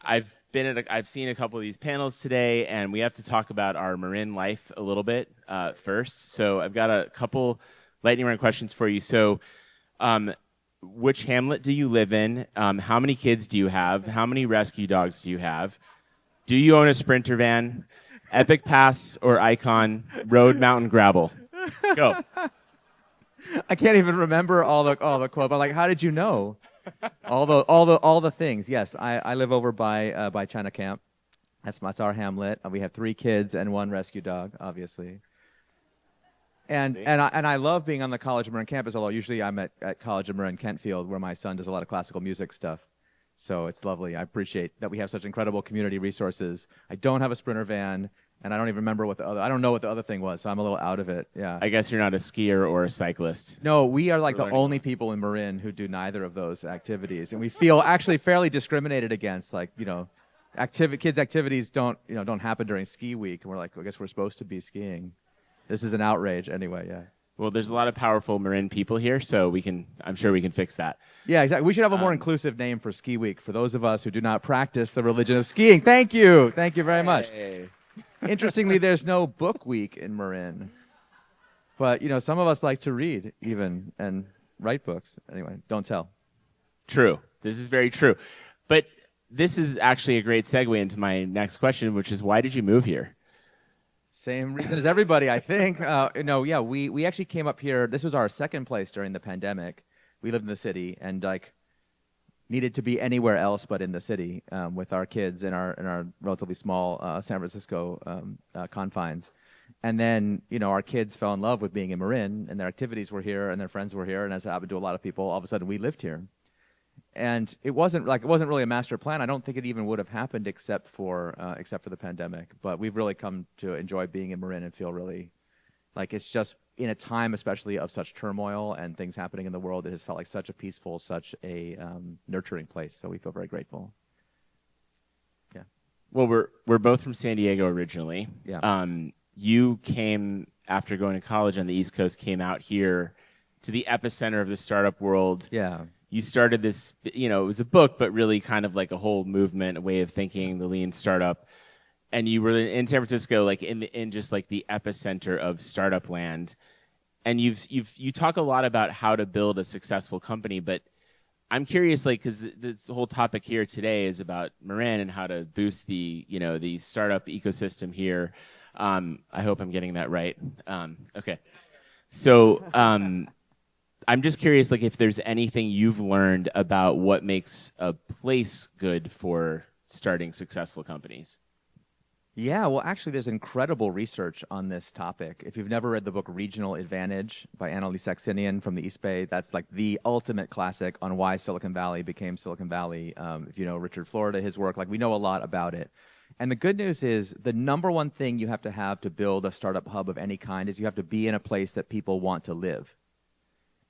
I've seen a couple of these panels today, and we have to talk about our Marin life a little bit first. So I've got a couple lightning round questions for you. So, which hamlet do you live in? How many kids do you have? How many rescue dogs do you have? Do you own a Sprinter van? Epic Pass or Icon? Road, mountain, gravel? Go. I can't even remember all the quote. But like, how did you know? All the things. Yes, I live over by China Camp. That's our hamlet. We have 3 kids and 1 rescue dog, obviously. And I love being on the College of Marin campus. Although usually I'm at College of Marin Kentfield, where my son does a lot of classical music stuff. So it's lovely. I appreciate that we have such incredible community resources. I don't have a Sprinter van, and I don't even remember I don't know what the other thing was, so I'm a little out of it. Yeah. I guess you're not a skier or a cyclist. No, we are like the only people in Marin who do neither of those activities, and we feel actually fairly discriminated against. Like, kids' activities don't happen during ski week, and we're like, I guess we're supposed to be skiing. This is an outrage, anyway. Yeah. Well, there's a lot of powerful Marin people here, so I'm sure we can fix that. Yeah, exactly. We should have a more inclusive name for Ski Week for those of us who do not practice the religion of skiing. Thank you. Thank you very much. Interestingly, there's no book week in Marin. But, some of us like to read even and write books. Anyway, don't tell. True. This is very true. But this is actually a great segue into my next question, which is, why did you move here? Same reason as everybody, I think. We actually came up here. This was our second place during the pandemic. We lived in the city and needed to be anywhere else but in the city with our kids in our relatively small San Francisco confines. And then, our kids fell in love with being in Marin, and their activities were here, and their friends were here, and as it happened to a lot of people, all of a sudden we lived here. And it wasn't really a master plan. I don't think it even would have happened except for the pandemic. But we've really come to enjoy being in Marin and feel really like it's just in a time, especially of such turmoil and things happening in the world, it has felt like such a peaceful, such a nurturing place. So we feel very grateful. Yeah. Well, we're both from San Diego originally. Yeah. You came after going to college on the East Coast, came out here to the epicenter of the startup world. Yeah. You started this, it was a book, but really kind of like a whole movement, a way of thinking, the lean startup. And you were in San Francisco, like in just like the epicenter of startup land. And you talk a lot about how to build a successful company, but I'm curious, like, because the whole topic here today is about Marin and how to boost the startup ecosystem here. I hope I'm getting that right. Okay. So, I'm just curious, like, if there's anything you've learned about what makes a place good for starting successful companies. Yeah, well, actually, there's incredible research on this topic. If you've never read the book Regional Advantage by Annalise Saxenian from the East Bay, that's like the ultimate classic on why Silicon Valley became Silicon Valley. If you know Richard Florida, his work, like we know a lot about it. And the good news is the number one thing you have to build a startup hub of any kind is you have to be in a place that people want to live.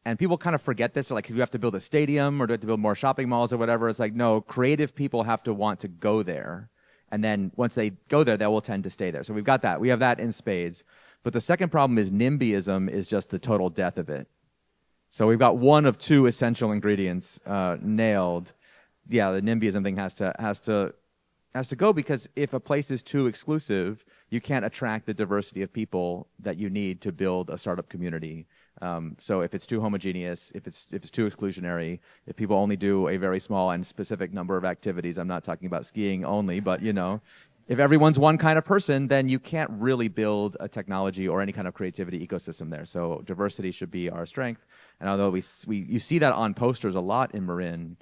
And people kind of forget this. They're like, do you have to build a stadium or do you have to build more shopping malls or whatever? It's like, no, creative people have to want to go there. And then once they go there, they will tend to stay there. So we've got that. We have that in spades. But the second problem is NIMBYism is just the total death of it. So we've got one of 2 essential ingredients nailed. Yeah, the NIMBYism thing has to go, because if a place is too exclusive, you can't attract the diversity of people that you need to build a startup community. So if it's too homogeneous, if it's too exclusionary, if people only do a very small and specific number of activities, I'm not talking about skiing only, but if everyone's one kind of person, then you can't really build a technology or any kind of creativity ecosystem there. So diversity should be our strength. And although you see that on posters a lot in Marin,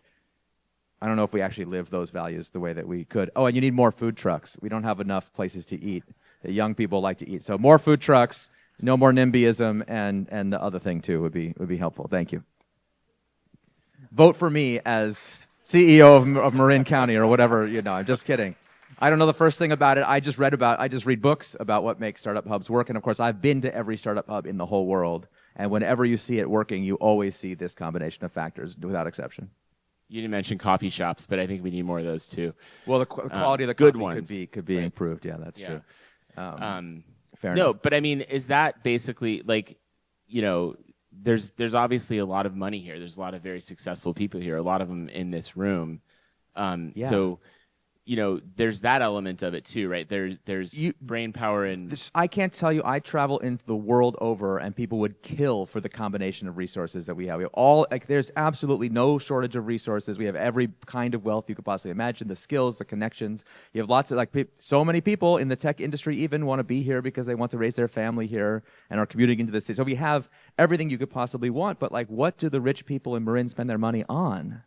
I don't know if we actually live those values the way that we could. Oh, and you need more food trucks. We don't have enough places to eat that young people like to eat. So more food trucks, no more NIMBYism, and the other thing too would be helpful. Thank you. Vote for me as CEO of Marin County or whatever. I'm just kidding. I don't know the first thing about it. I just read books about what makes startup hubs work. And of course, I've been to every startup hub in the whole world. And whenever you see it working, you always see this combination of factors without exception. You didn't mention coffee shops, but I think we need more of those too. Well, the quality of the good coffee ones could be improved. Yeah, that's true. Fair enough. No, but I mean, is that basically like, there's obviously a lot of money here. There's a lot of very successful people here. A lot of them in this room. Yeah. So there's that element of it too, right? There's brain power and I can't tell you. I travel into the world over, and people would kill for the combination of resources that we have. We have all there's absolutely no shortage of resources. We have every kind of wealth you could possibly imagine. The skills, the connections. You have lots of so many people in the tech industry even want to be here because they want to raise their family here and are commuting into the city. So we have everything you could possibly want. But what do the rich people in Marin spend their money on?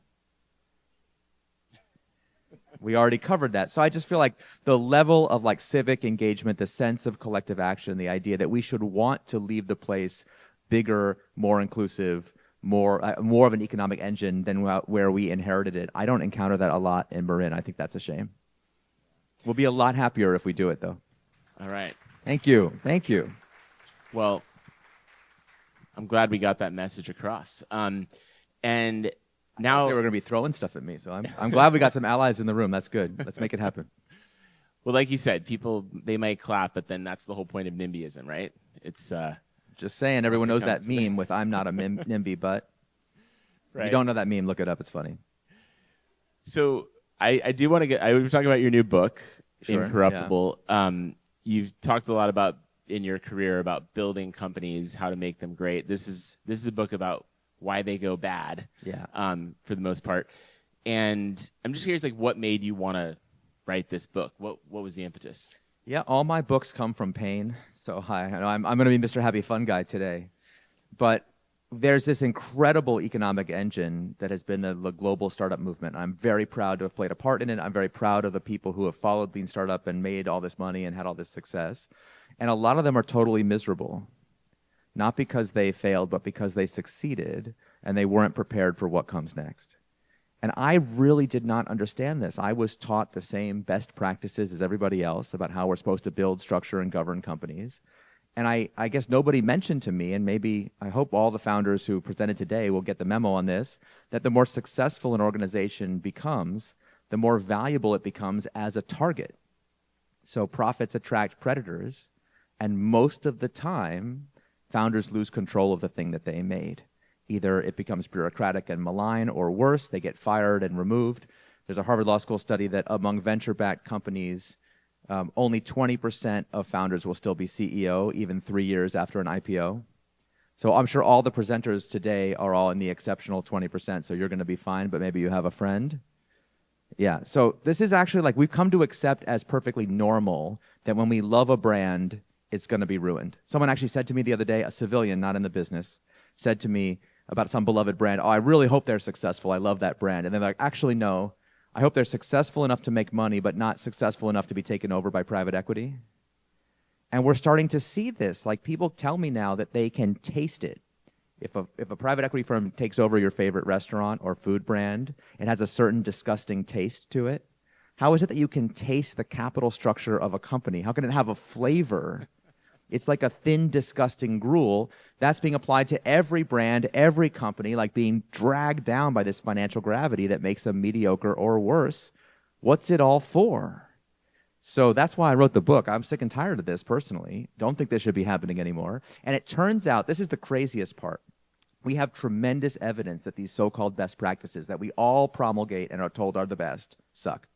We already covered that. So I just feel like the level of civic engagement, the sense of collective action, the idea that we should want to leave the place bigger, more inclusive, more of an economic engine than where we inherited it. I don't encounter that a lot in Marin. I think that's a shame. We'll be a lot happier if we do it, though. All right. Thank you. Thank you. Well, I'm glad we got that message across. And now they were going to be throwing stuff at me, so I'm glad we got some allies in the room. That's good. Let's make it happen. Well, like you said, people, they might clap, but then that's the whole point of NIMBYism, right? It's just saying. Everyone knows that meme with "I'm not a NIMBY," but if you don't know that meme, look it up. It's funny. So I do want to get. I was talking about your new book, Sure, Incorruptible. Yeah. You've talked a lot about in your career about building companies, how to make them great. This is a book about why they go bad, for the most part. And I'm just curious, what made you want to write this book? What was the impetus? Yeah, all my books come from pain. So I'm going to be Mr. Happy Fun Guy today. But there's this incredible economic engine that has been the global startup movement. I'm very proud to have played a part in it. I'm very proud of the people who have followed Lean Startup and made all this money and had all this success. And a lot of them are totally miserable. Not because they failed, but because they succeeded and they weren't prepared for what comes next. And I really did not understand this. I was taught the same best practices as everybody else about how we're supposed to build, structure, and govern companies. And I guess nobody mentioned to me, and maybe I hope all the founders who presented today will get the memo on this, that the more successful an organization becomes, the more valuable it becomes as a target. So profits attract predators, and most of the time, founders lose control of the thing that they made. Either it becomes bureaucratic and malign, or worse, they get fired and removed. There's a Harvard Law School study that among venture-backed companies, only 20% of founders will still be CEO even 3 years after an IPO. So I'm sure all the presenters today are all in the exceptional 20%, so you're going to be fine, but maybe you have a friend. Yeah, so this is actually we've come to accept as perfectly normal that when we love a brand, it's going to be ruined. Someone actually said to me the other day, a civilian, not in the business, said to me about some beloved brand, "Oh, I really hope they're successful. I love that brand." And they're like, "Actually, no. I hope they're successful enough to make money, but not successful enough to be taken over by private equity." And we're starting to see this. People tell me now that they can taste it. If a private equity firm takes over your favorite restaurant or food brand and has a certain disgusting taste to it, how is it that you can taste the capital structure of a company? How can it have a flavor? It's like a thin, disgusting gruel that's being applied to every brand, every company, being dragged down by this financial gravity that makes them mediocre or worse. What's it all for? So that's why I wrote the book. I'm sick and tired of this personally. Don't think this should be happening anymore. And it turns out, this is the craziest part. We have tremendous evidence that these so-called best practices that we all promulgate and are told are the best suck.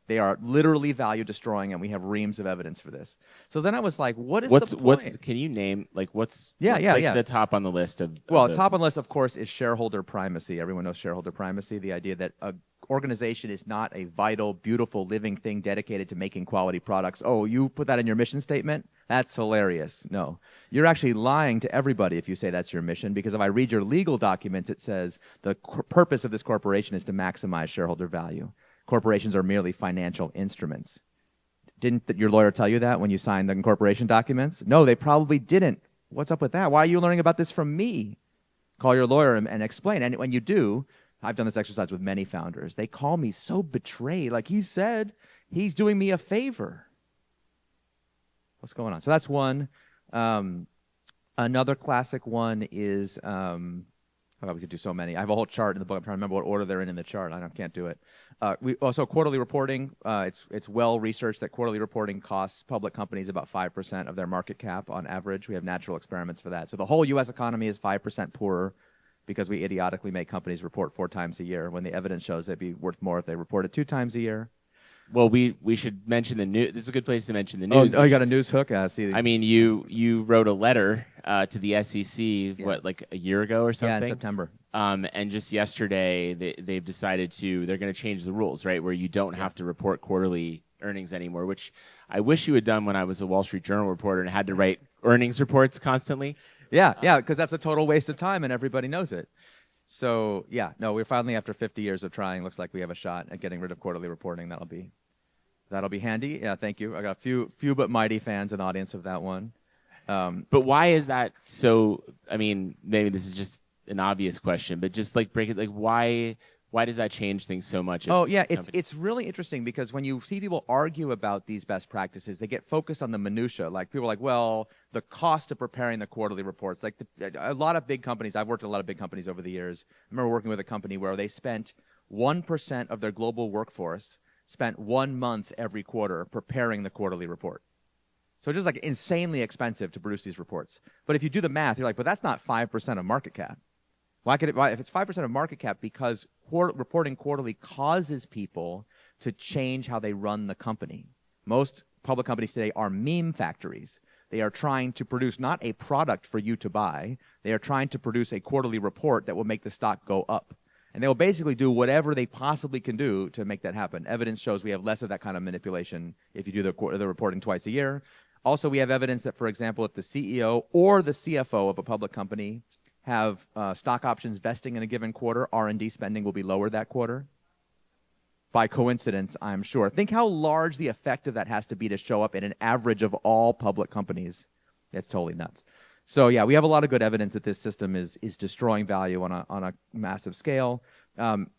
They are literally value destroying, and we have reams of evidence for this. So then I was like, what is the point? Can you name, what's yeah. the top on the list of Well, top on the list, of course, is shareholder primacy. Everyone knows shareholder primacy, the idea that an organization is not a vital, beautiful, living thing dedicated to making quality products. Oh, you put that in your mission statement? That's hilarious. No. You're actually lying to everybody if you say that's your mission, because if I read your legal documents, it says the purpose of this corporation is to maximize shareholder value. Corporations are merely financial instruments. Didn't your lawyer tell you that when you signed the incorporation documents? No, they probably didn't. What's up with that? Why are you learning about this from me? Call your lawyer and explain. And when you do, I've done this exercise with many founders. They call me so betrayed. He said he's doing me a favor. What's going on? So that's one. Another classic one is, we could do so many. I have a whole chart in the book. I'm trying to remember what order they're in the chart. I can't do it. We also quarterly reporting. It's well researched that quarterly reporting costs public companies about 5% of their market cap on average. We have natural experiments for that. So the whole U.S. economy is 5% poorer because we idiotically make companies report 4 times a year when the evidence shows they'd be worth more if they reported 2 times a year. Well, we should mention the news. This is a good place to mention the Oh, news. you got a news hook? I see. I mean, you wrote a letter to the SEC, what, like a year ago or something? Yeah, in September. And just yesterday, they've decided they're going to change the rules, right, where you don't have to report quarterly earnings anymore, which I wish you had done when I was a Wall Street Journal reporter and had to write earnings reports constantly. Yeah, because that's a total waste of time, and everybody knows it. So, yeah, no, we're finally, after 50 years of trying, looks like we have a shot at getting rid of quarterly reporting. That'll be handy. Yeah, thank you. I got a few but mighty fans in the audience of that one. But why is that so? I mean, maybe this is just an obvious question, but just like break it, like why does that change things so much? Oh, yeah, it's really interesting because when you see people argue about these best practices, they get focused on the minutia. Like, people are like, well, the cost of preparing the quarterly reports. Like, a lot of big companies, I've worked at a lot of big companies over the years. I remember working with a company where they spent 1% of their global workforce spent 1 month every quarter preparing the quarterly report. So it's just like insanely expensive to produce these reports. But if you do the math, you're like, but that's not 5% of market cap. Why, if it's 5% of market cap, because reporting quarterly causes people to change how they run the company. Most public companies today are meme factories. They are trying to produce not a product for you to buy. They are trying to produce a quarterly report that will make the stock go up. And they will basically do whatever they possibly can do to make that happen. Evidence shows we have less of that kind of manipulation if you do the reporting twice a year. Also, we have evidence that, for example, if the CEO or the CFO of a public company have stock options vesting in a given quarter, R&D spending will be lower that quarter. By coincidence, I'm sure. Think how large the effect of that has to be to show up in an average of all public companies. It's totally nuts. So yeah, we have a lot of good evidence that this system is destroying value on a massive scale.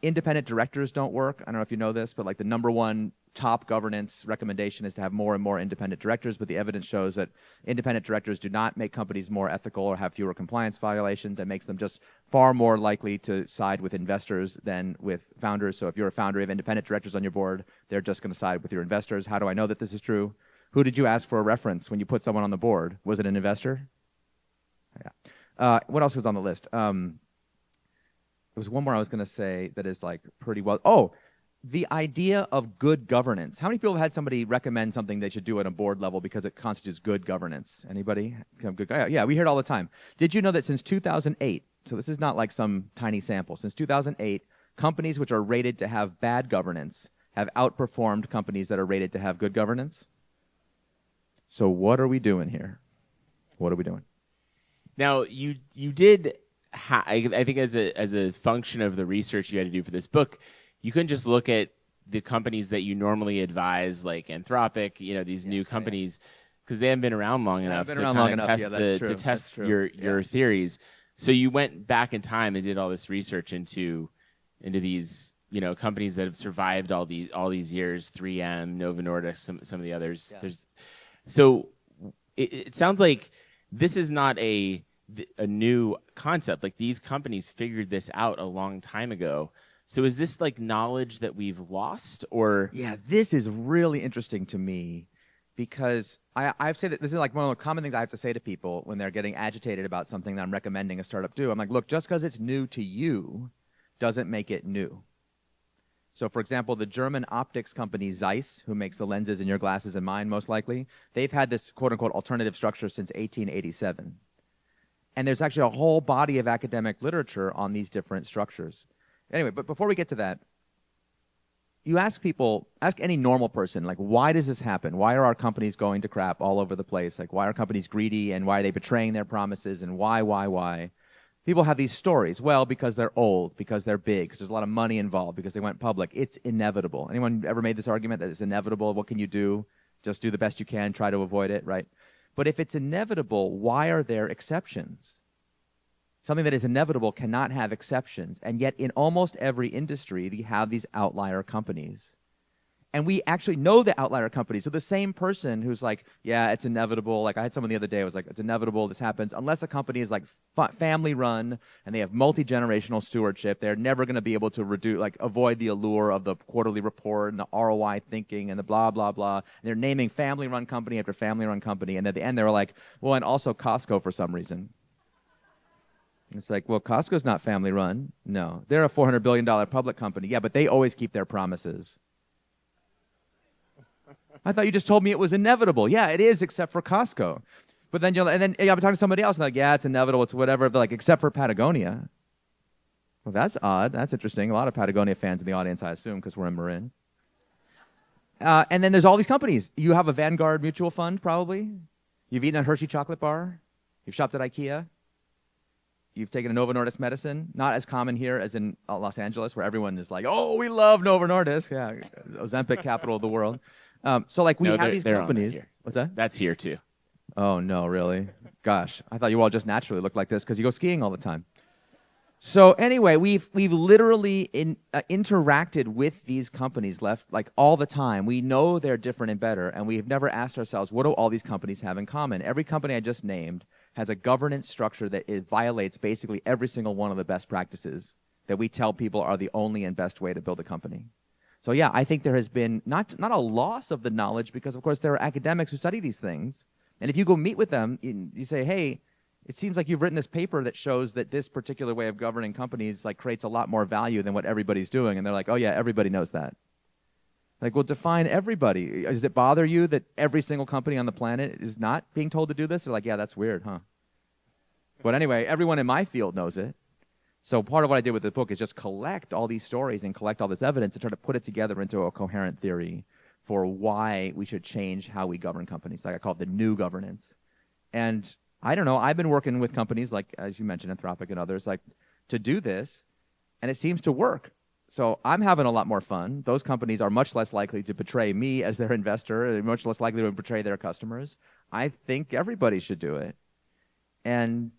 Independent directors don't work. I don't know if you know this, but like the #1 top governance recommendation is to have more and more independent directors, but the evidence shows that independent directors do not make companies more ethical or have fewer compliance violations, and makes them just far more likely to side with investors than with founders. So if you're a founder, you have independent directors on your board, they're just going to side with your investors. How do I know that this is true? Who did you ask for a reference when you put someone on the board? Was it an investor? Yeah. What else was on the list? There was one more I was going to say that is like pretty well. Oh, the idea of good governance. How many people have had somebody recommend something they should do at a board level because it constitutes good governance? Anybody? Good guy? Yeah, we hear it all the time. Did you know that since 2008, so this is not like some tiny sample, since 2008, companies which are rated to have bad governance have outperformed companies that are rated to have good governance? So what are we doing here? What are we doing? Now, you did, I think as a function of the research you had to do for this book, you couldn't just look at the companies that you normally advise, like Anthropic, these new companies, because they haven't been around long enough to test your theories. So you went back in time and did all this research into these companies that have survived all these years, 3M, Novo Nordisk, some of the others. Yeah. So it sounds like this is not a new concept. Like, these companies figured this out a long time ago. So is this like knowledge that we've lost, or? Yeah, this is really interesting to me because I've said that this is like one of the common things I have to say to people when they're getting agitated about something that I'm recommending a startup do. I'm like, look, just because it's new to you doesn't make it new. So, for example, the German optics company Zeiss, who makes the lenses in your glasses and mine most likely, they've had this quote-unquote alternative structure since 1887. And there's actually a whole body of academic literature on these different structures. Anyway, but before we get to that, you ask any normal person, like, why does this happen? Why are our companies going to crap all over the place? Like, why are companies greedy, and why are they betraying their promises, and why? People have these stories. Well, because they're old, because they're big, because there's a lot of money involved, because they went public. It's inevitable. Anyone ever made this argument that it's inevitable? What can you do? Just do the best you can, try to avoid it, right? But if it's inevitable, why are there exceptions? Something that is inevitable cannot have exceptions. And yet in almost every industry, you have these outlier companies. And we actually know the outlier companies. So the same person who's like, yeah, it's inevitable. Like, I had someone the other day who was like, it's inevitable, this happens. Unless a company is like family run and they have multi-generational stewardship, they're never going to be able to avoid the allure of the quarterly report and the ROI thinking and the blah, blah, blah. And they're naming family run company after family run company. And at the end, they were like, well, and also Costco for some reason. It's like, well, Costco's not family run. No, they're a $400 billion public company. Yeah, but they always keep their promises. I thought you just told me it was inevitable. Yeah, it is, except for Costco. But then and then I'll be talking to somebody else, and they're like, yeah, it's inevitable, it's whatever. They're like, except for Patagonia. Well, that's odd. That's interesting. A lot of Patagonia fans in the audience, I assume, because we're in Marin. And then there's all these companies. You have a Vanguard mutual fund, probably. You've eaten a Hershey chocolate bar. You've shopped at IKEA. You've taken a Novo Nordisk medicine. Not as common here as in Los Angeles, where everyone is like, oh, we love Novo Nordisk. Yeah, Ozempic, capital of the world. So, like, we have these companies. What's that? That's here, too. Oh, no, really? Gosh, I thought you all just naturally looked like this because you go skiing all the time. So anyway, we've literally interacted with these companies like all the time. We know they're different and better, and we've never asked ourselves, what do all these companies have in common? Every company I just named has a governance structure that it violates basically every single one of the best practices that we tell people are the only and best way to build a company. So yeah, I think there has been not a loss of the knowledge, because of course there are academics who study these things, and if you go meet with them, you say, hey, it seems like you've written this paper that shows that this particular way of governing companies like creates a lot more value than what everybody's doing. And they're like, oh yeah, everybody knows that. Like, well, define everybody. Does it bother you that every single company on the planet is not being told to do this? They're like, yeah, that's weird, huh? But anyway, everyone in my field knows it. So part of what I did with the book is just collect all these stories and collect all this evidence and try to put it together into a coherent theory for why we should change how we govern companies. Like I call it the new governance. And I don't know, I've been working with companies like, as you mentioned, Anthropic and others, like to do this, and it seems to work. So I'm having a lot more fun. Those companies are much less likely to betray me as their investor. They're much less likely to betray their customers. I think everybody should do it. And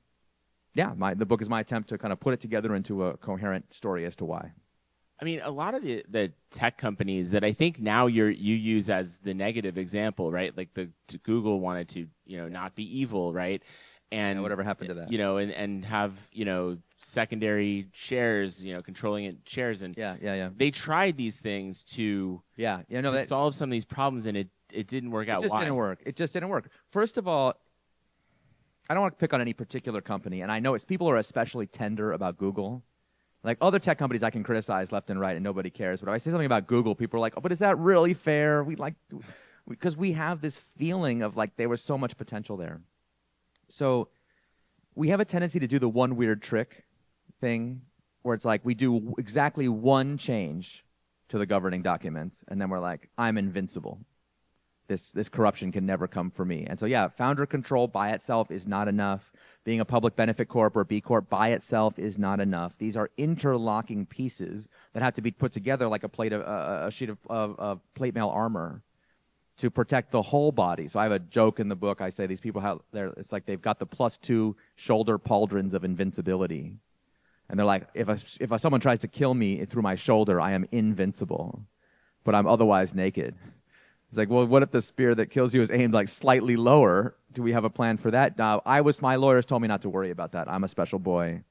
yeah, the book is my attempt to kind of put it together into a coherent story as to why. I mean, a lot of the tech companies that I think now you use as the negative example, right? Like Google wanted to, not be evil, right? And whatever happened to that? And have, secondary shares, controlling it shares, and yeah. They tried these things to solve some of these problems, and it didn't work out. It just didn't work. First of all, I don't want to pick on any particular company, and I know people are especially tender about Google. Like other tech companies I can criticize left and right and nobody cares. But if I say something about Google, people are like, oh, but is that really fair? Because we have this feeling of like there was so much potential there. So we have a tendency to do the one weird trick thing where it's like we do exactly one change to the governing documents and then we're like, I'm invincible. This corruption can never come for me. And so, yeah, founder control by itself is not enough. Being a public benefit corp or B corp by itself is not enough. These are interlocking pieces that have to be put together like a sheet of plate mail armor to protect the whole body. So I have a joke in the book. I say these people it's like they've got the +2 shoulder pauldrons of invincibility. And they're like, if someone tries to kill me through my shoulder, I am invincible, but I'm otherwise naked. It's like, well, what if the spear that kills you is aimed like slightly lower? Do we have a plan for that? My lawyers told me not to worry about that. I'm a special boy.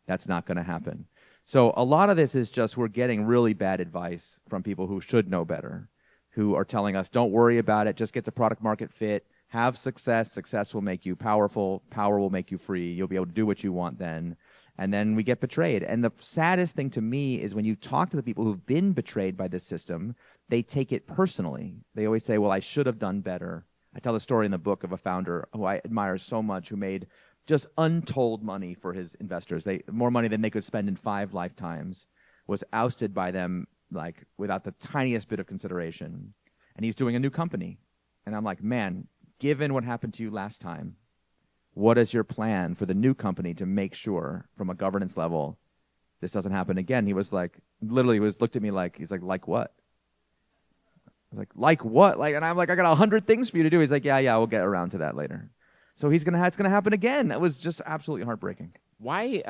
That's not going to happen. So a lot of this is just we're getting really bad advice from people who should know better, who are telling us, don't worry about it. Just get the product market fit. Have success. Success will make you powerful. Power will make you free. You'll be able to do what you want then. And then we get betrayed. And the saddest thing to me is when you talk to the people who've been betrayed by this system, they take it personally. They always say, well, I should have done better. I tell the story in the book of a founder who I admire so much who made just untold money for his investors. More money than they could spend in 5 lifetimes, was ousted by them like without the tiniest bit of consideration. And he's doing a new company. And I'm like, man, given what happened to you last time, what is your plan for the new company to make sure from a governance level this doesn't happen again? He was like, literally looked at me like, he's like what? I was like what? And I'm like, I got 100 things for you to do. He's like, yeah, we'll get around to that later. So it's gonna happen again. That was just absolutely heartbreaking. Why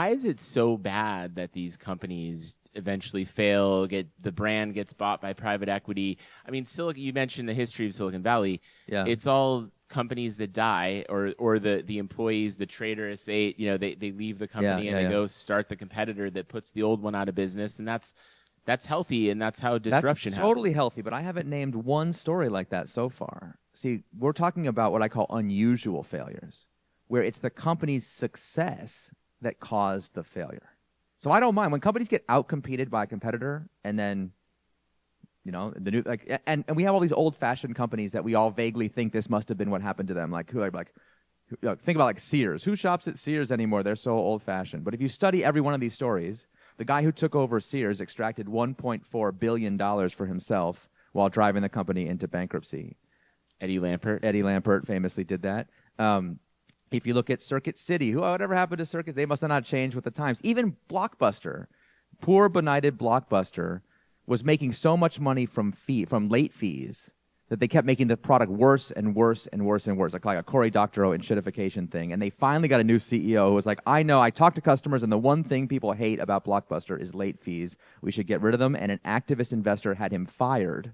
is it so bad that these companies eventually fail, the brand gets bought by private equity? I mean, you mentioned the history of Silicon Valley. Yeah. It's all companies that die, or the employees, the trader estate, they leave the company and they go start the competitor that puts the old one out of business, and that's healthy, and that's how disruption happens. Totally healthy, but I haven't named one story like that so far. See, we're talking about what I call unusual failures, where it's the company's success that caused the failure. So I don't mind when companies get outcompeted by a competitor and then You know, the new and we have all these old-fashioned companies that we all vaguely think this must have been what happened to them. Like think about like Sears. Who shops at Sears anymore? They're so old-fashioned. But if you study every one of these stories, the guy who took over Sears extracted $1.4 billion for himself while driving the company into bankruptcy. Eddie Lampert. Eddie Lampert famously did that. If you look at Circuit City, whatever happened to Circuit? They must have not changed with the times. Even Blockbuster, poor benighted Blockbuster, was making so much money from late fees that they kept making the product worse and worse and worse and worse, like a Cory Doctorow enshittification thing. And they finally got a new CEO who was like, I know, I talked to customers, and the one thing people hate about Blockbuster is late fees. We should get rid of them. And an activist investor had him fired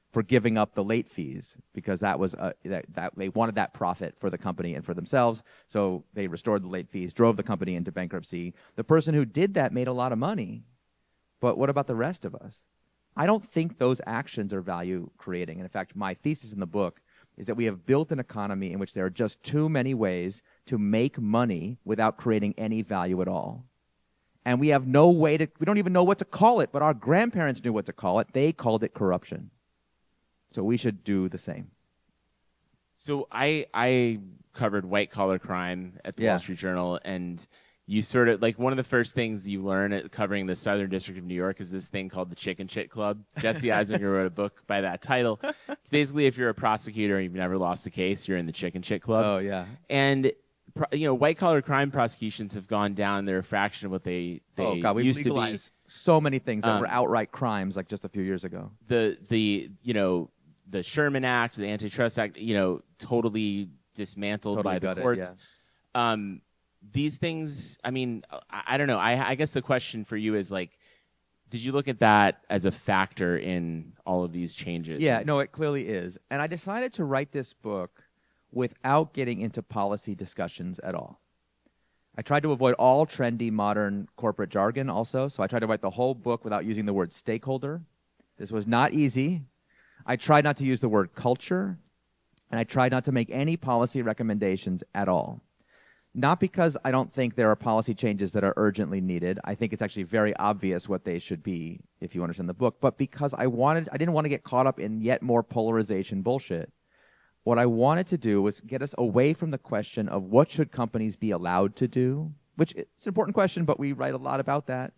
for giving up the late fees because that was that they wanted that profit for the company and for themselves. So they restored the late fees, drove the company into bankruptcy. The person who did that made a lot of money. But what about the rest of us? I don't think those actions are value creating. And in fact, my thesis in the book is that we have built an economy in which there are just too many ways to make money without creating any value at all. And we have no way we don't even know what to call it, but our grandparents knew what to call it. They called it corruption. So we should do the same. So I covered white collar crime at the Wall Street Journal, and you sort of, like, one of the first things you learn at covering the Southern District of New York is this thing called the Chicken Shit Club. Jesse Eisinger wrote a book by that title. It's basically, if you're a prosecutor and you've never lost a case, you're in the Chicken Shit Club. Oh, yeah. And, you know, white collar crime prosecutions have gone down. They're a fraction of what they oh, God, we've used to be. legalized so many things that were outright crimes like just a few years ago. The Sherman Act, the Antitrust Act, you know, totally dismantled by the courts. These things, I mean, I don't know. I guess the question for you is, like, did you look at that as a factor in all of these changes? Yeah, no, it clearly is. And I decided to write this book without getting into policy discussions at all. I tried to avoid all trendy modern corporate jargon also, so I tried to write the whole book without using the word stakeholder. This was not easy. I tried not to use the word culture, and I tried not to make any policy recommendations at all. Not because I don't think there are policy changes that are urgently needed. I think it's actually very obvious what they should be if you understand the book, but because I didn't want to get caught up in yet more polarization bullshit. What I wanted to do was get us away from the question of what should companies be allowed to do, which is an important question, but we write a lot about that,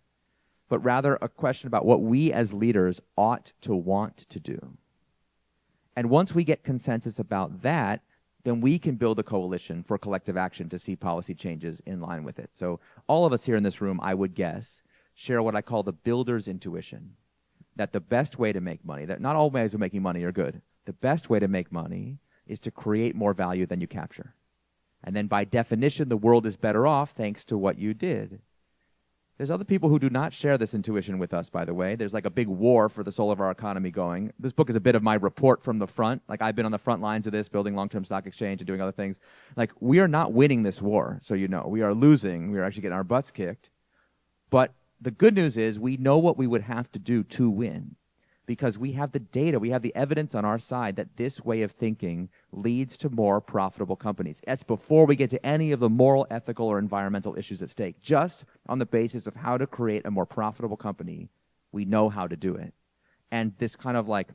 but rather a question about what we as leaders ought to want to do. And once we get consensus about that, then we can build a coalition for collective action to see policy changes in line with it. So all of us here in this room, I would guess, share what I call the builder's intuition, that the best way to make money, that not all ways of making money are good. The best way to make money is to create more value than you capture. And then by definition, the world is better off thanks to what you did. There's other people who do not share this intuition with us, by the way. There's like a big war for the soul of our economy going. This book is a bit of my report from the front. Like, I've been on the front lines of this, building long-term stock exchange and doing other things. Like, we are not winning this war, so you know. We are losing. We are actually getting our butts kicked. But the good news is we know what we would have to do to win, because we have the data, we have the evidence on our side that this way of thinking leads to more profitable companies. That's before we get to any of the moral, ethical, or environmental issues at stake. Just on the basis of how to create a more profitable company, we know how to do it. And this kind of like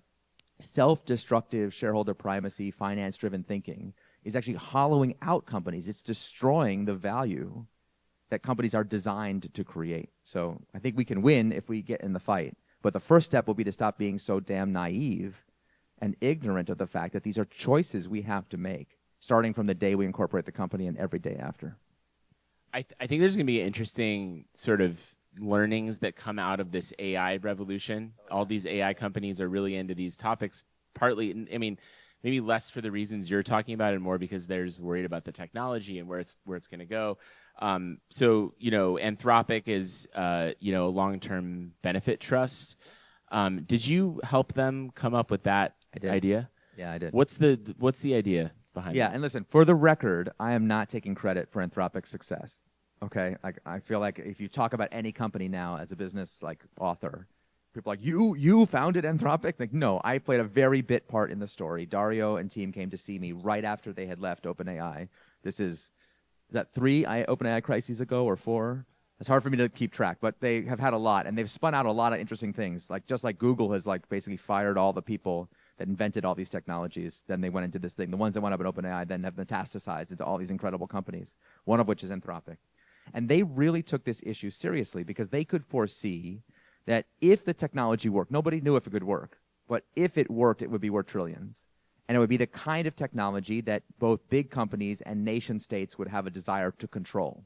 self-destructive shareholder primacy, finance-driven thinking is actually hollowing out companies. It's destroying the value that companies are designed to create. So I think we can win if we get in the fight. But the first step will be to stop being so damn naive and ignorant of the fact that these are choices we have to make, starting from the day we incorporate the company and every day after. I think there's going to be interesting sort of learnings that come out of this AI revolution. All these AI companies are really into these topics, partly, I mean, maybe less for the reasons you're talking about and more because they're worried about the technology and where it's going to go. So, you know, Anthropic is, you know, a long-term benefit trust. Did you help them come up with that idea? Yeah, I did. What's the idea behind it? Yeah, and listen, for the record, I am not taking credit for Anthropic's success. Okay? Like, I feel like if you talk about any company now as a business like author, people are like, you founded Anthropic? Like, no, I played a very bit part in the story. Dario and team came to see me right after they had left OpenAI. Is that 3 OpenAI crises ago or 4? It's hard for me to keep track, but they have had a lot, and they've spun out a lot of interesting things. Like just like Google has like basically fired all the people that invented all these technologies. Then they went into this thing. The ones that went up in OpenAI then have metastasized into all these incredible companies, one of which is Anthropic. And they really took this issue seriously because they could foresee that if the technology worked, nobody knew if it could work, but if it worked, it would be worth trillions. And it would be the kind of technology that both big companies and nation states would have a desire to control.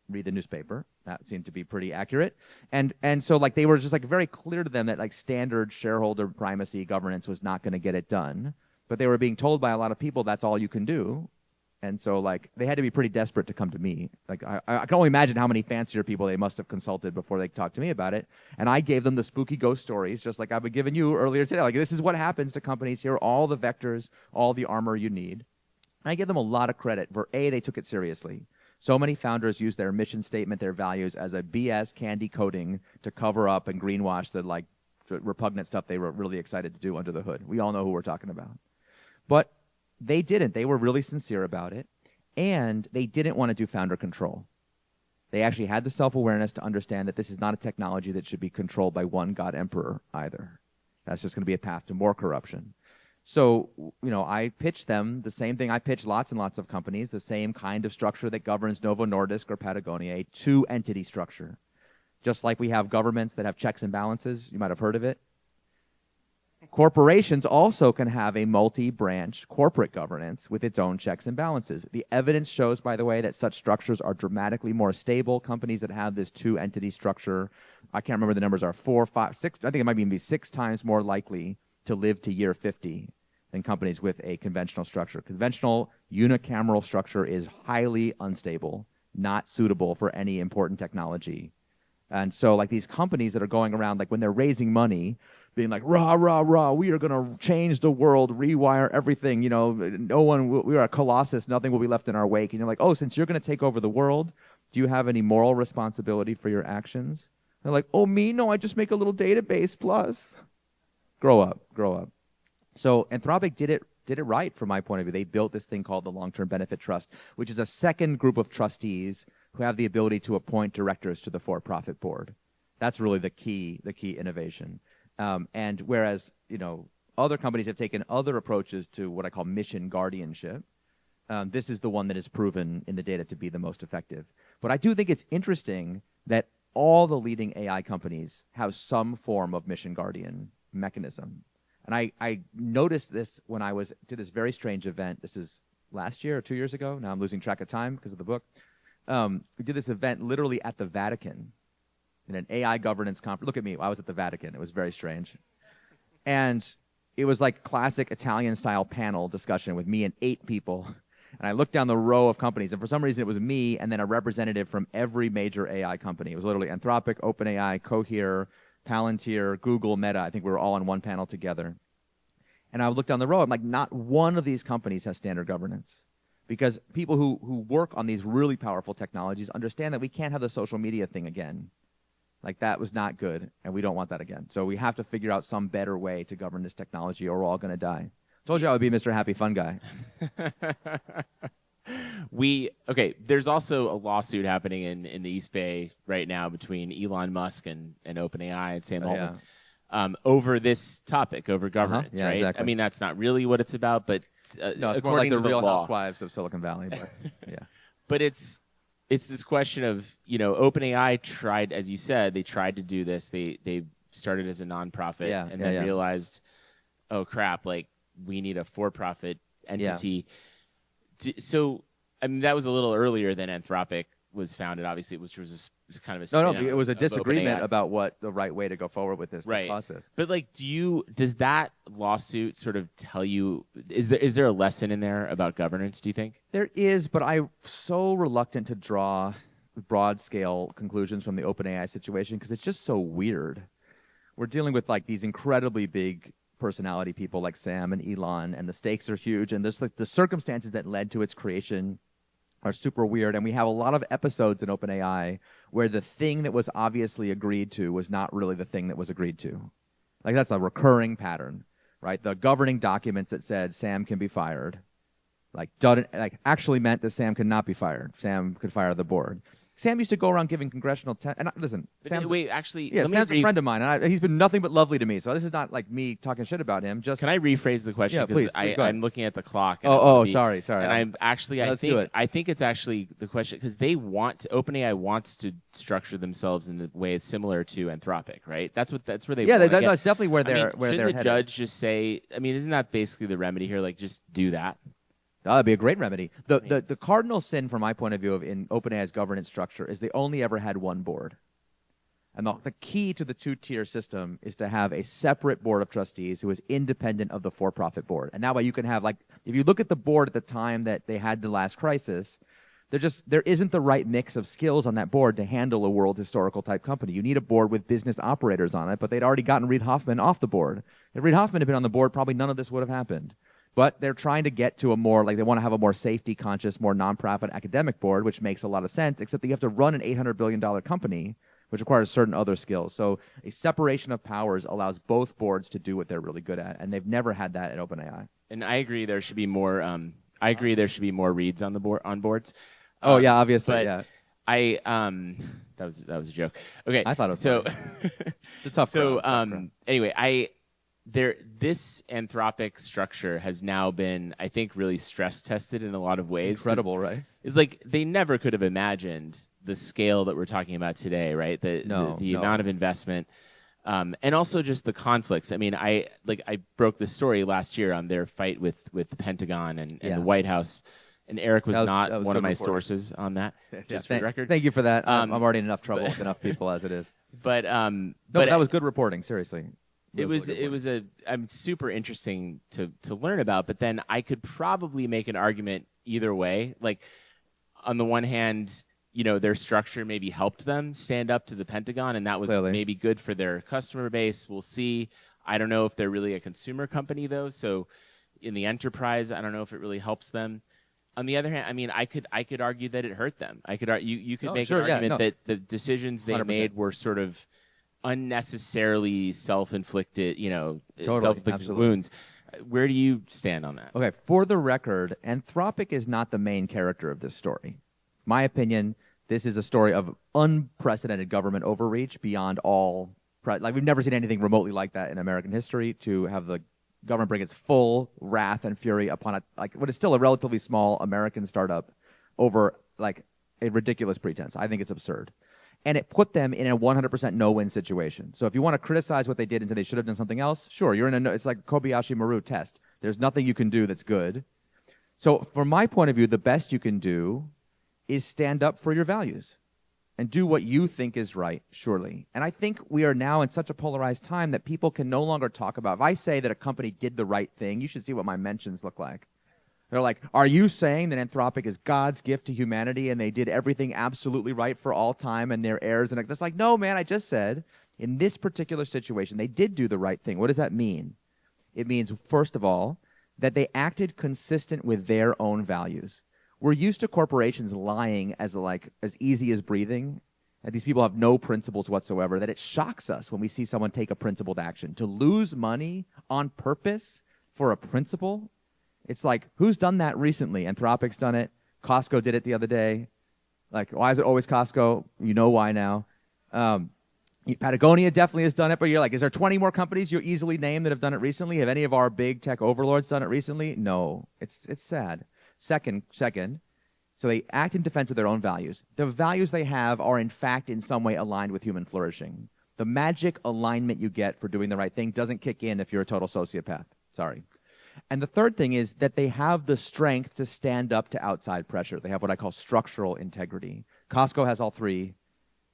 Read the newspaper. That seemed to be pretty accurate. And so like they were just like very clear to them that like standard shareholder primacy governance was not going to get it done. But they were being told by a lot of people that's all you can do. And so like they had to be pretty desperate to come to me. Like I can only imagine how many fancier people they must have consulted before they talked to me about it. And I gave them the spooky ghost stories, just like I've been giving you earlier today. Like this is what happens to companies. Here are all the vectors, all the armor you need. And I give them a lot of credit for A, they took it seriously. So many founders use their mission statement, their values, as a BS candy coating to cover up and greenwash the like repugnant stuff they were really excited to do under the hood. We all know who we're talking about. But they didn't. They were really sincere about it. And they didn't want to do founder control. They actually had the self-awareness to understand that this is not a technology that should be controlled by one god emperor either. That's just going to be a path to more corruption. So, you know, I pitched them the same thing I pitched lots and lots of companies, the same kind of structure that governs Novo Nordisk or Patagonia, a two-entity structure. Just like we have governments that have checks and balances, you might have heard of it. Corporations also can have a multi-branch corporate governance with its own checks and balances. The evidence shows, by the way, that such structures are dramatically more stable. Companies that have this two-entity structure, I can't remember the numbers, are 4, 5, 6, I think it might even be 6 times more likely to live to year 50 than companies with a conventional structure. Conventional unicameral structure is highly unstable, not suitable for any important technology. And so like these companies that are going around, like when they're raising money, being like, rah, rah, rah, we are going to change the world, rewire everything, you know, we are a colossus, nothing will be left in our wake. And you're like, oh, since you're going to take over the world, do you have any moral responsibility for your actions? They're like, oh, me? No, I just make a little database plus. Grow up, grow up. So Anthropic did it right from my point of view. They built this thing called the Long-Term Benefit Trust, which is a second group of trustees who have the ability to appoint directors to the for-profit board. That's really the key innovation. And whereas, you know, other companies have taken other approaches to what I call mission guardianship, this is the one that is proven in the data to be the most effective. But I do think it's interesting that all the leading AI companies have some form of mission guardian mechanism. And I noticed this when I did this very strange event. This is last year or 2 years ago. Now I'm losing track of time because of the book. We did this event literally at the Vatican in an AI governance conference. Look at me. I was at the Vatican. It was very strange. And it was like classic Italian-style panel discussion with me and 8 people. And I looked down the row of companies, and for some reason it was me and then a representative from every major AI company. It was literally Anthropic, OpenAI, Cohere, Palantir, Google, Meta. I think we were all on one panel together. And I would look down the row. I'm like, not one of these companies has standard governance. Because people who work on these really powerful technologies understand that we can't have the social media thing again. Like, that was not good, and we don't want that again. So we have to figure out some better way to govern this technology, or we're all going to die. Told you I would be Mr. Happy Fun Guy. There's also a lawsuit happening in the East Bay right now between Elon Musk and OpenAI and Sam Altman over this topic, over governance, yeah, right? Exactly. I mean, that's not really what it's about, but no, it's more like the Real Housewives of Silicon Valley. But, yeah. But it's this question of, you know, OpenAI tried, as you said, they tried to do this. They started as a nonprofit and then realized, oh crap, like we need a for-profit entity. Yeah. So, I mean, that was a little earlier than Anthropic was founded, obviously, which was kind of a no, it was a disagreement about what the right way to go forward with this process. But like, does that lawsuit sort of tell you, is there a lesson in there about governance, do you think? There is, but I'm so reluctant to draw broad scale conclusions from the OpenAI situation because it's just so weird. We're dealing with like these incredibly big personality people like Sam and Elon, and the stakes are huge, and there's like the circumstances that led to its creation are super weird, and we have a lot of episodes in OpenAI where the thing that was obviously agreed to was not really the thing that was agreed to. Like, that's a recurring pattern, right? The governing documents that said Sam can be fired, like actually meant that Sam could not be fired. Sam could fire the board. Sam used to go around giving congressional and listen. Sam's, wait, actually, yeah, Sam's a friend of mine, and he's been nothing but lovely to me. So this is not like me talking shit about him. Just can I rephrase the question? Yeah, please. I'm looking at the clock. And sorry. And I'm actually, I think it's actually the question because OpenAI wants to structure themselves in a way it's similar to Anthropic, right? That's where they. Yeah, that's definitely where they're. Shouldn't the judge just say? I mean, isn't that basically the remedy here? Like, just do that. That'd be a great remedy. The cardinal sin, from my point of view, in OpenAI's governance structure is they only ever had one board. And the key to the two-tier system is to have a separate board of trustees who is independent of the for-profit board. And that way you can have, like, if you look at the board at the time that they had the last crisis, there isn't the right mix of skills on that board to handle a world historical type company. You need a board with business operators on it, but they'd already gotten Reid Hoffman off the board. If Reid Hoffman had been on the board, probably none of this would have happened. But they're trying to get to they want to have a more safety-conscious, more nonprofit academic board, which makes a lot of sense, except that you have to run an $800 billion company, which requires certain other skills. So a separation of powers allows both boards to do what they're really good at, and they've never had that at OpenAI. And I agree there should be more. I agree there should be more reads on boards. Oh yeah, obviously. But yeah. That was a joke. Okay, I thought it was so. It's a tough. So crowd. anyway, this Anthropic structure has now been, I think, really stress tested in a lot of ways. Incredible, right? It's like they never could have imagined the scale that we're talking about today, right? The amount of investment, and also just the conflicts. I mean, I broke the story last year on their fight with the Pentagon and the White House. And Eric was not one of my sources on that, just for the record. Thank you for that. I'm already in enough trouble with enough people as it is. But that was good reporting. Seriously, it was super interesting to learn about. But then I could probably make an argument either way. Like on the one hand, their structure maybe helped them stand up to the Pentagon, and that was maybe good for their customer base. We'll see. I don't know if they're really a consumer company though. So in the enterprise, I don't know if it really helps them. On the other hand, I mean, I could argue that it hurt them. You could make an argument that the decisions they 100%. made were sort of unnecessarily self-inflicted, self-inflicted wounds. Where do you stand on that? Okay, for the record, Anthropic is not the main character of this story. My opinion, this is a story of unprecedented government overreach beyond all. We've never seen anything remotely like that in American history. To have the government bring its full wrath and fury upon what is still a relatively small American startup over a ridiculous pretense. I think it's absurd. And it put them in a 100% no-win situation. So if you want to criticize what they did and say they should have done something else, sure, it's like Kobayashi Maru test. There's nothing you can do that's good. So from my point of view, the best you can do is stand up for your values and do what you think is right, surely. And I think we are now in such a polarized time that people can no longer talk about, if I say that a company did the right thing, you should see what my mentions look like. They're like, are you saying that Anthropic is God's gift to humanity and they did everything absolutely right for all time and their heirs? And it's like, no, man, I just said, in this particular situation, they did do the right thing. What does that mean? It means, first of all, that they acted consistent with their own values. We're used to corporations lying as easy as breathing. And these people have no principles whatsoever, that it shocks us when we see someone take a principled action. To lose money on purpose for a principle, it's like, who's done that recently? Anthropic's done it. Costco did it the other day. Like, why is it always Costco? You know why now. Patagonia definitely has done it, but you're like, is there 20 more companies you easily name that have done it recently? Have any of our big tech overlords done it recently? No. It's sad. Second, so they act in defense of their own values. The values they have are, in fact, in some way aligned with human flourishing. The magic alignment you get for doing the right thing doesn't kick in if you're a total sociopath. Sorry. And the third thing is that they have the strength to stand up to outside pressure. They have what I call structural integrity. Costco has all three.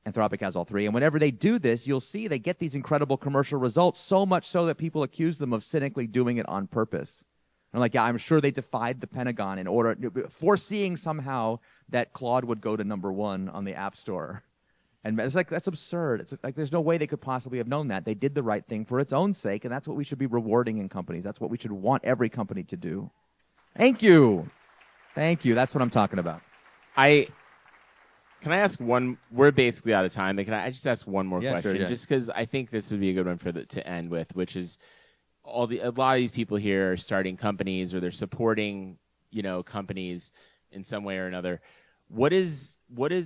Anthropic has all three. And whenever they do this, you'll see they get these incredible commercial results, so much so that people accuse them of cynically doing it on purpose. And like, yeah, I'm sure they defied the Pentagon in order, foreseeing somehow that Claude would go to #1 on the App Store. And it's like, that's absurd. It's like, there's no way they could possibly have known that. They did the right thing for its own sake, and that's what we should be rewarding in companies. That's what we should want every company to do. Thank you. Thank you. That's what I'm talking about. Can I ask one? We're basically out of time. But can I just ask one more question? Sure, yeah. Just because I think this would be a good one to end with, which is a lot of these people here are starting companies or they're supporting companies in some way or another. What is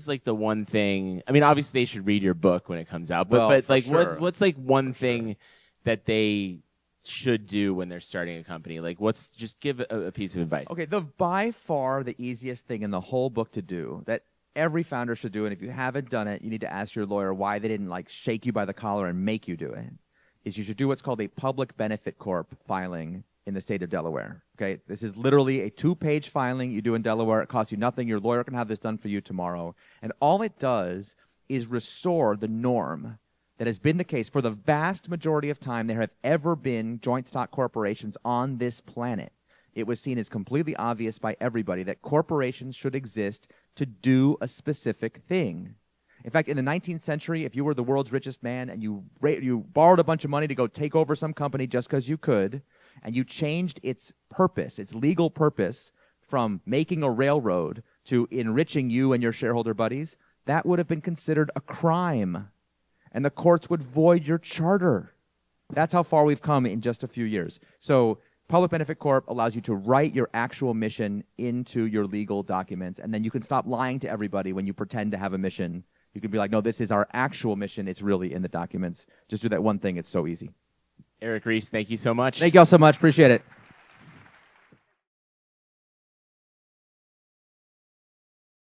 like the one thing? I mean, obviously they should read your book when it comes out, but like what's like one thing that they should do when they're starting a company? Like just give a piece of advice. Okay, by far the easiest thing in the whole book to do that every founder should do, and if you haven't done it, you need to ask your lawyer why they didn't like shake you by the collar and make you do it, is you should do what's called a public benefit corp filing in the state of Delaware. Okay, this is literally a 2-page filing you do in Delaware. It costs you nothing. Your lawyer can have this done for you tomorrow. And all it does is restore the norm that has been the case for the vast majority of time there have ever been joint stock corporations on this planet. It was seen as completely obvious by everybody that corporations should exist to do a specific thing. In fact, in the 19th century, if you were the world's richest man and you borrowed a bunch of money to go take over some company just because you could, and you changed its purpose, its legal purpose, from making a railroad to enriching you and your shareholder buddies, that would have been considered a crime. And the courts would void your charter. That's how far we've come in just a few years. So Public Benefit Corp allows you to write your actual mission into your legal documents, and then you can stop lying to everybody when you pretend to have a mission. You can be like, no, this is our actual mission. It's really in the documents. Just do that one thing. It's so easy. Eric Ries, thank you so much. Thank you all so much. Appreciate it.